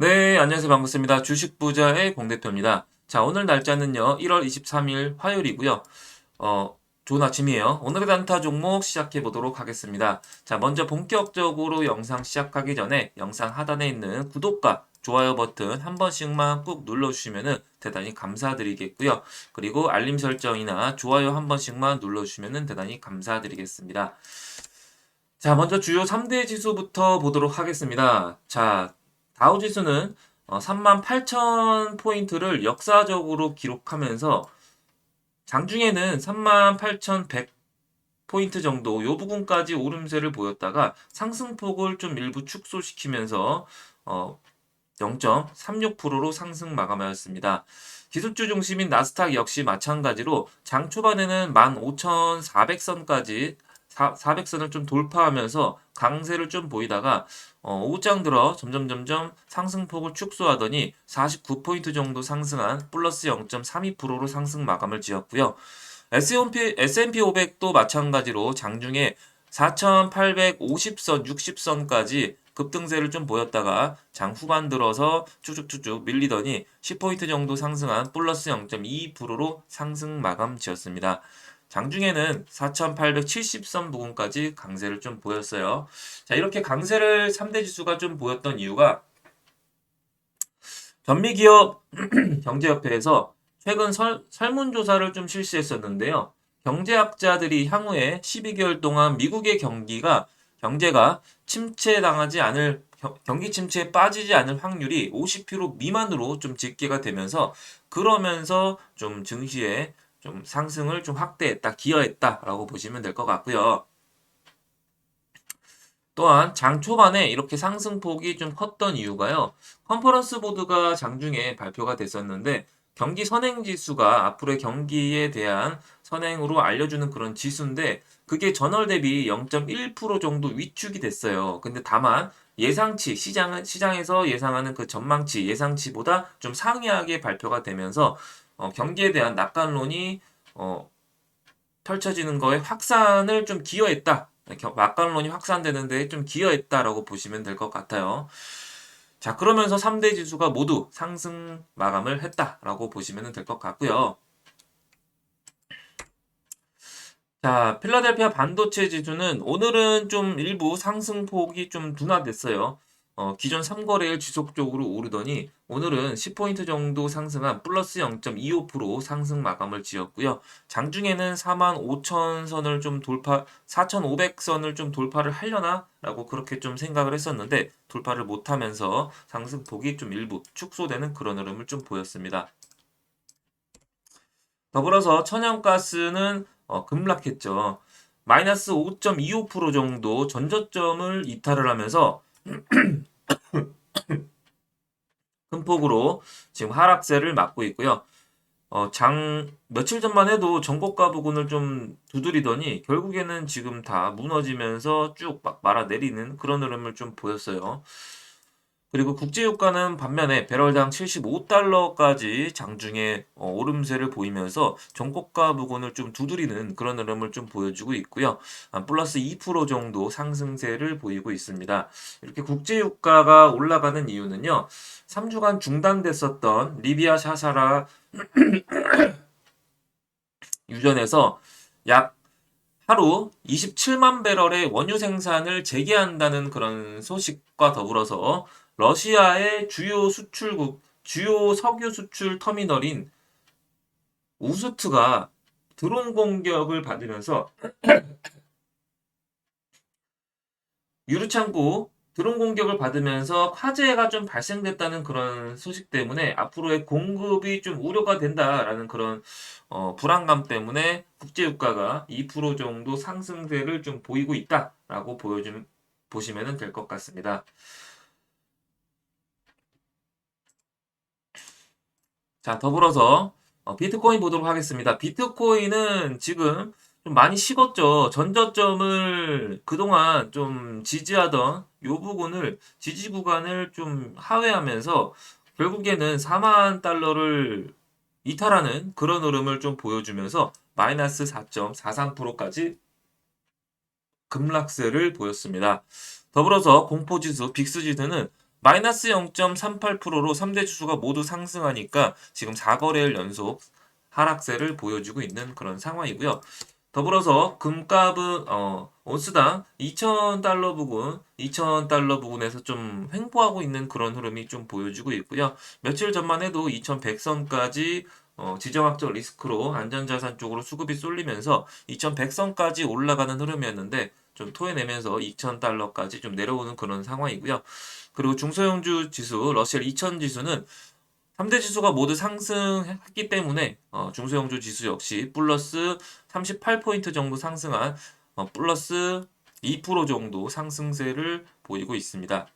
네, 안녕하세요. 반갑습니다. 주식부자의 공대표입니다. 자, 오늘 날짜는요, 1월 23일 화요일이고요. 좋은 아침이에요. 오늘의 단타 종목 시작해 보도록 하겠습니다. 자, 먼저 본격적으로 영상 시작하기 전에 영상 하단에 있는 구독과 좋아요 버튼 한 번씩만 꾹 눌러주시면 대단히 감사드리겠고요. 그리고 알림 설정이나 좋아요 한 번씩만 눌러주시면 대단히 감사드리겠습니다. 자, 먼저 주요 3대 지수부터 보도록 하겠습니다. 자, 다우지수는 38,000포인트를 역사적으로 기록하면서 장중에는 38,100포인트 정도 요 부분까지 오름세를 보였다가 상승폭을 좀 일부 축소시키면서 0.36%로 상승 마감하였습니다. 기술주 중심인 나스닥 역시 마찬가지로 장 초반에는 15,400선까지 400선을 좀 돌파하면서 강세를 좀 보이다가 오후장 들어 점점 상승폭을 축소하더니 49포인트 정도 상승한 플러스 0.32%로 상승 마감을 지었고요. S&P 500도 마찬가지로 장중에 4,850선, 60선까지 급등세를 좀 보였다가 장 후반 들어서 쭉쭉쭉쭉 밀리더니 10포인트 정도 상승한 플러스 0.22%로 상승 마감 지었습니다. 장중에는 4,870선 부근까지 강세를 좀 보였어요. 자, 이렇게 강세를 3대 지수가 좀 보였던 이유가 전미기업 경제협회에서 최근 설문조사를 좀 실시했었는데요. 경제학자들이 향후에 12개월 동안 미국의 경제가 침체당하지 않을 경기 침체에 빠지지 않을 확률이 50% 미만으로 좀 집계가 되면서 그러면서 좀 증시에 좀 상승을 좀 확대했다, 기여했다라고 보시면 될 것 같고요. 또한 장 초반에 이렇게 상승폭이 좀 컸던 이유가요. 컨퍼런스 보드가 장중에 발표가 됐었는데 경기 선행 지수가 앞으로의 경기에 대한 선행으로 알려주는 그런 지수인데 그게 전월 대비 0.1% 정도 위축이 됐어요. 근데 다만 시장에서 예상하는 그 전망치 예상치보다 좀 상이하게 발표가 되면서 경기에 대한 낙관론이 어, 펼쳐지는 거에 확산을 좀 기여했다. 막강론이 확산되는데 좀 기여했다라고 보시면 될 것 같아요. 자, 그러면서 3대 지수가 모두 상승 마감을 했다라고 보시면 될 것 같고요. 자, 필라델피아 반도체 지수는 오늘은 좀 일부 상승폭이 좀 둔화됐어요. 기존 3거래일 지속적으로 오르더니 오늘은 10포인트 정도 상승한 플러스 0.25% 상승 마감을 지었고요. 장중에는 45,000선을 좀 4,500선을 좀 돌파를 하려나? 라고 그렇게 좀 생각을 했었는데 돌파를 못하면서 상승폭이 좀 일부 축소되는 그런 흐름을 좀 보였습니다. 더불어서 천연가스는 급락했죠. 마이너스 5.25% 정도 전저점을 이탈을 하면서 큰 폭으로 지금 하락세를 맞고 있고요. 며칠 전만 해도 전고가 부근을 좀 두드리더니 결국에는 지금 다 무너지면서 쭉 막 말아내리는 그런 흐름을 좀 보였어요. 그리고 국제유가는 반면에 배럴당 75달러까지 장중에 오름세를 보이면서 종고가 부근을 좀 두드리는 그런 흐름을 좀 보여주고 있고요. 플러스 2% 정도 상승세를 보이고 있습니다. 이렇게 국제유가가 올라가는 이유는요. 3주간 중단됐었던 리비아 샤사라 유전에서 약 하루 27만 배럴의 원유 생산을 재개한다는 그런 소식과 더불어서 러시아의 주요 석유 수출 터미널인 우스트가 드론 공격을 받으면서 유류창고 드론 공격을 받으면서 화재가 좀 발생됐다는 그런 소식 때문에 앞으로의 공급이 좀 우려가 된다라는 그런 불안감 때문에 국제유가가 2% 정도 상승세를 좀 보이고 있다라고 보시면 될 것 같습니다. 자, 더불어서 비트코인 보도록 하겠습니다. 비트코인은 지금 좀 많이 식었죠. 전저점을 그동안 좀 지지하던 요 부분을 지지 구간을 좀 하회하면서 결국에는 4만 달러를 이탈하는 그런 흐름을 좀 보여주면서 마이너스 4.43%까지 급락세를 보였습니다. 더불어서 공포지수 빅스지수는 마이너스 0.38%로 3대 지수가 모두 상승하니까 지금 4거래일 연속 하락세를 보여주고 있는 그런 상황이고요. 더불어서 금값은 온스당 2,000달러 부근, 2,000달러 부근에서 좀 횡보하고 있는 그런 흐름이 좀 보여주고 있고요. 며칠 전만 해도 2,100선까지 지정학적 리스크로 안전자산 쪽으로 수급이 쏠리면서 2,100선까지 올라가는 흐름이었는데 좀 토해내면서 2,000달러까지 좀 내려오는 그런 상황이고요. 그리고 중소형주 지수, 러셀 2000 지수는 3대 지수가 모두 상승했기 때문에 중소형주 지수 역시 플러스 38포인트 정도 상승한 플러스 2% 정도 상승세를 보이고 있습니다.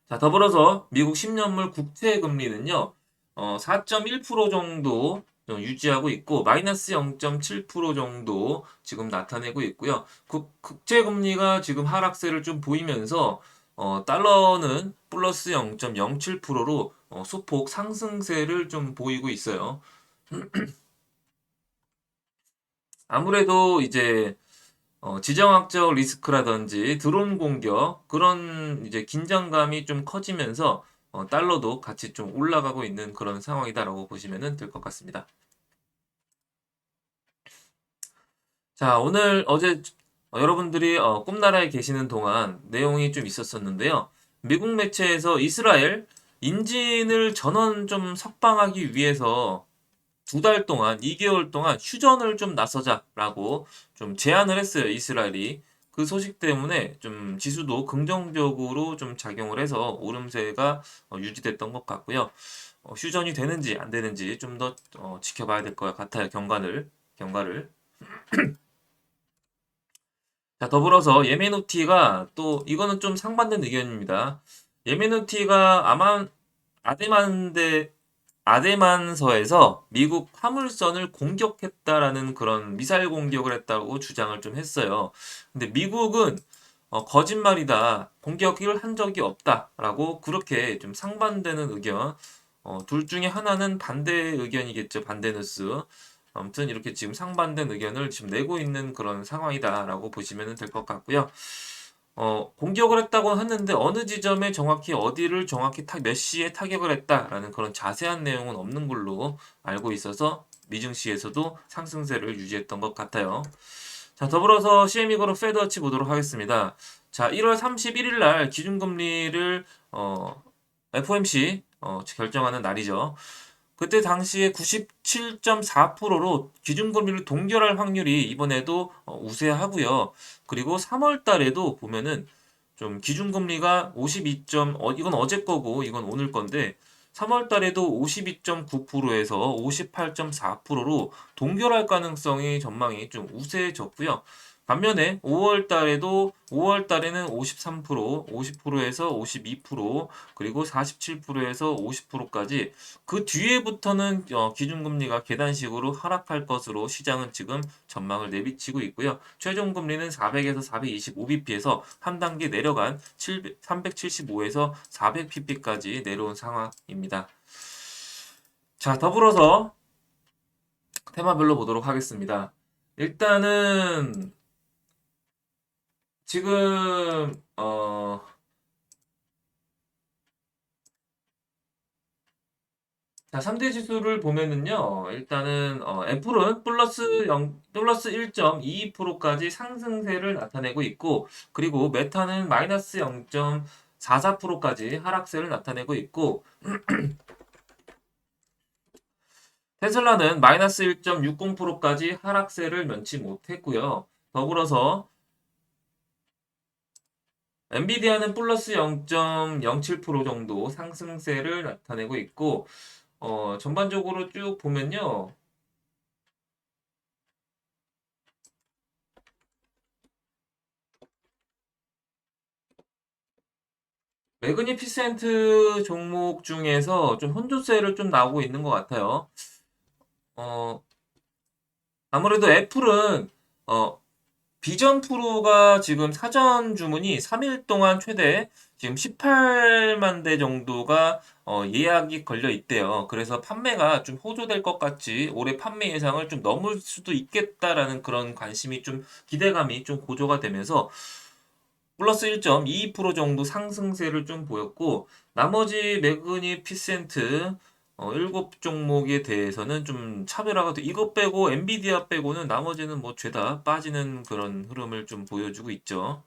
자, 더불어서 미국 10년물 국채 금리는요, 4.1% 정도 유지하고 있고, 마이너스 0.7% 정도 지금 나타내고 있고요. 국채 금리가 지금 하락세를 좀 보이면서, 달러는 플러스 0.07%로 소폭 상승세를 좀 보이고 있어요. 아무래도 이제 지정학적 리스크라든지 드론 공격 그런 이제 긴장감이 좀 커지면서 달러도 같이 좀 올라가고 있는 그런 상황이다라고 보시면 될 것 같습니다. 자, 오늘 어제 여러분들이 꿈나라에 계시는 동안 내용이 좀 있었었는데요. 미국 매체에서 이스라엘 인진을 전원 좀 석방하기 위해서 2달 동안, 2개월 동안 휴전을 좀 나서자라고 좀 제안을 했어요, 이스라엘이. 그 소식 때문에 좀 지수도 긍정적으로 좀 작용을 해서 오름세가 유지됐던 것 같고요. 휴전이 되는지 안 되는지 좀 더 지켜봐야 될 것 같아요, 경과를. 자, 더불어서 예멘 후티가 또 이거는 좀 상반된 의견입니다. 예멘 후티가 아데만데 아데만서에서 미국 화물선을 공격했다라는 그런 미사일 공격을 했다고 주장을 좀 했어요. 근데 미국은 거짓말이다. 공격을 한 적이 없다라고 그렇게 좀 상반되는 의견. 둘 중에 하나는 반대 의견이겠죠. 반대 뉴스. 아무튼 이렇게 지금 상반된 의견을 지금 내고 있는 그런 상황이다라고 보시면 될 것 같고요. 공격을 했다고 했는데 어느 지점에 정확히 어디를 정확히 몇 시에 타격을 했다라는 그런 자세한 내용은 없는 걸로 알고 있어서 미증시에서도 상승세를 유지했던 것 같아요. 자, 더불어서 CME 그룹 페드워치 보도록 하겠습니다. 자, 1월 31일 날 기준금리를 FOMC 결정하는 날이죠. 그때 당시에 97.4%로 기준금리를 동결할 확률이 이번에도 우세하고요. 그리고 3월 달에도 보면은 좀 기준금리가 52점, 이건 어제 거고 이건 오늘 건데 3월 달에도 52.9%에서 58.4%로 동결할 가능성이 전망이 좀 우세해졌고요. 반면에 5월 달에는 53%, 50%에서 52%, 그리고 47%에서 50%까지 그 뒤에부터는 기준금리가 계단식으로 하락할 것으로 시장은 지금 전망을 내비치고 있고요. 최종 금리는 400에서 425bp에서 한 단계 내려간 375에서 400pp까지 내려온 상황입니다. 자, 더불어서 테마별로 보도록 하겠습니다. 일단은 지금 자, 3대 지수를 보면은요, 일단은, 애플은 플러스 1.22%까지 상승세를 나타내고 있고, 그리고 메타는 마이너스 0.44%까지 하락세를 나타내고 있고, 테슬라는 마이너스 1.60%까지 하락세를 면치 못했고요. 더불어서, 엔비디아는 플러스 0.07% 정도 상승세를 나타내고 있고, 전반적으로 쭉 보면요, 매그니피센트 종목 중에서 좀 혼조세를 좀 나오고 있는 것 같아요. 어, 아무래도 애플은 어, 비전 프로가 지금 사전 주문이 3일 동안 최대 지금 18만 대 정도가 예약이 걸려 있대요. 그래서 판매가 좀 호조될 것 같이 올해 판매 예상을 좀 넘을 수도 있겠다라는 그런 관심이 좀 기대감이 좀 고조가 되면서 플러스 1.22% 정도 상승세를 좀 보였고 나머지 매그니피센트 7종목에 대해서는 좀 차별화가 돼. 이것 빼고 엔비디아 빼고는 나머지는 뭐 죄다 빠지는 그런 흐름을 좀 보여주고 있죠.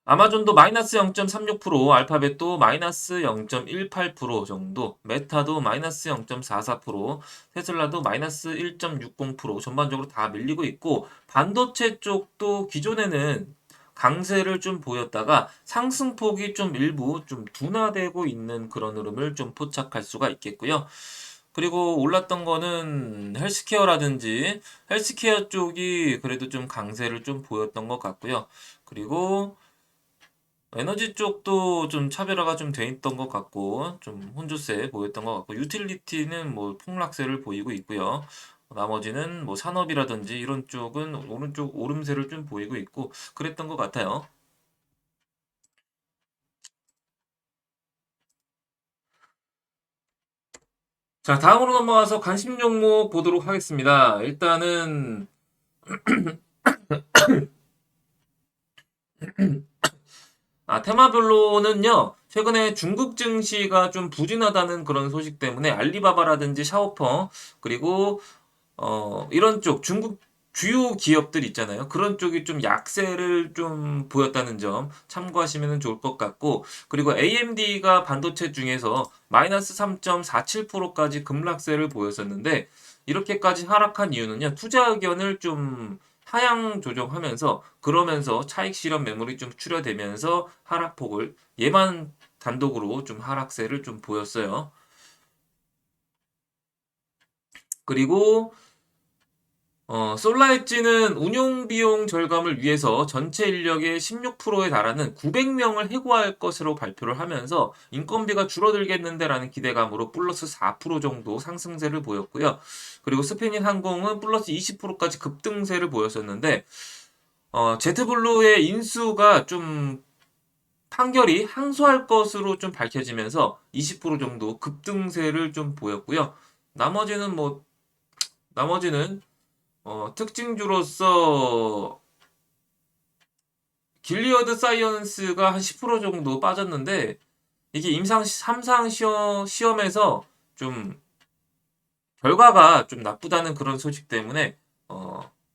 아마존도 마이너스 0.36%, 알파벳도 마이너스 0.18% 정도, 메타도 마이너스 0.44%, 테슬라도 마이너스 1.60% 전반적으로 다 밀리고 있고 반도체 쪽도 기존에는 강세를 좀 보였다가 상승폭이 좀 일부 좀 둔화되고 있는 그런 흐름을 좀 포착할 수가 있겠고요. 그리고 올랐던 거는 헬스케어라든지 헬스케어 쪽이 그래도 좀 강세를 좀 보였던 것 같고요. 그리고 에너지 쪽도 좀 차별화가 좀 돼 있던 것 같고 좀 혼조세 보였던 것 같고 유틸리티는 뭐 폭락세를 보이고 있고요. 나머지는 뭐 산업이라든지 이런 쪽은 오른쪽 오름세를 좀 보이고 있고 그랬던 것 같아요. 자, 다음으로 넘어가서 관심 종목 보도록 하겠습니다. 일단은 테마별로는요, 최근에 중국 증시가 좀 부진하다는 그런 소식 때문에 알리바바라든지 샤오펑, 그리고 이런 쪽 중국 주요 기업들 있잖아요. 그런 쪽이 좀 약세를 좀 보였다는 점 참고하시면 좋을 것 같고, 그리고 AMD가 반도체 중에서 마이너스 3.47%까지 급락세를 보였었는데, 이렇게까지 하락한 이유는요, 투자 의견을 좀 하향 조정하면서, 그러면서 차익 실현 매물이 좀 출여되면서 하락폭을 얘만 단독으로 좀 하락세를 좀 보였어요. 그리고 솔라엣지는 운용 비용 절감을 위해서 전체 인력의 16%에 달하는 900명을 해고할 것으로 발표를 하면서 인건비가 줄어들겠는데라는 기대감으로 플러스 4% 정도 상승세를 보였고요. 그리고 스페인 항공은 플러스 20%까지 급등세를 보였었는데 제트블루의 인수가 좀 판결이 항소할 것으로 좀 밝혀지면서 20% 정도 급등세를 좀 보였고요. 나머지는 뭐 나머지는 특징주로서 길리어드 사이언스가 한 10% 정도 빠졌는데 이게 임상 3상 시험에서 좀 결과가 좀 나쁘다는 그런 소식 때문에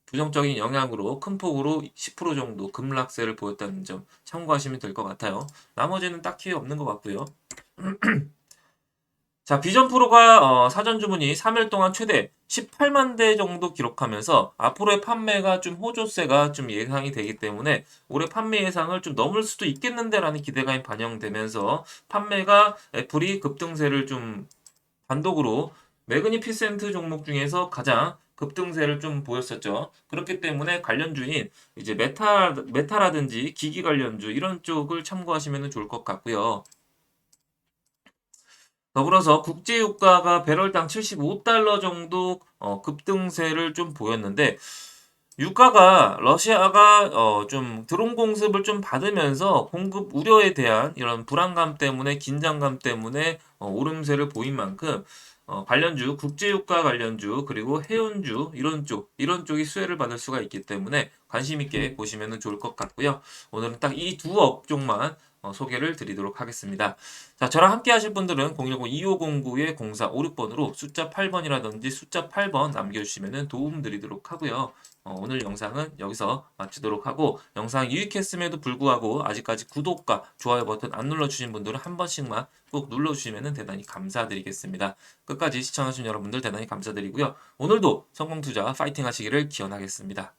부정적인 영향으로 큰 폭으로 10% 정도 급락세를 보였다는 점 참고하시면 될 것 같아요. 나머지는 딱히 없는 것 같고요. 자, 비전 프로가 사전 주문이 3일 동안 최대 18만 대 정도 기록하면서 앞으로의 판매가 좀 호조세가 좀 예상이 되기 때문에 올해 판매 예상을 좀 넘을 수도 있겠는데라는 기대감이 반영되면서 판매가 애플이 급등세를 좀 단독으로 매그니피센트 종목 중에서 가장 급등세를 좀 보였었죠. 그렇기 때문에 관련주인 이제 메타라든지 기기 관련주 이런 쪽을 참고하시면 좋을 것 같고요. 더불어서 국제유가가 배럴당 75달러 정도 급등세를 좀 보였는데 유가가 러시아가 좀 드론 공습을 좀 받으면서 공급 우려에 대한 이런 불안감 때문에 긴장감 때문에 오름세를 보인 만큼 관련주, 국제유가 관련주 그리고 해운주 이런 쪽이 수혜를 받을 수가 있기 때문에 관심 있게 보시면 좋을 것 같고요. 오늘은 딱 이 두 업종만 소개를 드리도록 하겠습니다. 자, 저랑 함께 하실 분들은 010-2509-0456번으로 숫자 8번이라든지 숫자 8번 남겨주시면 도움 드리도록 하고요. 오늘 영상은 여기서 마치도록 하고 영상 유익했음에도 불구하고 아직까지 구독과 좋아요 버튼 안 눌러주신 분들은 한 번씩만 꼭 눌러주시면 대단히 감사드리겠습니다. 끝까지 시청하신 여러분들 대단히 감사드리고요. 오늘도 성공투자 파이팅 하시기를 기원하겠습니다.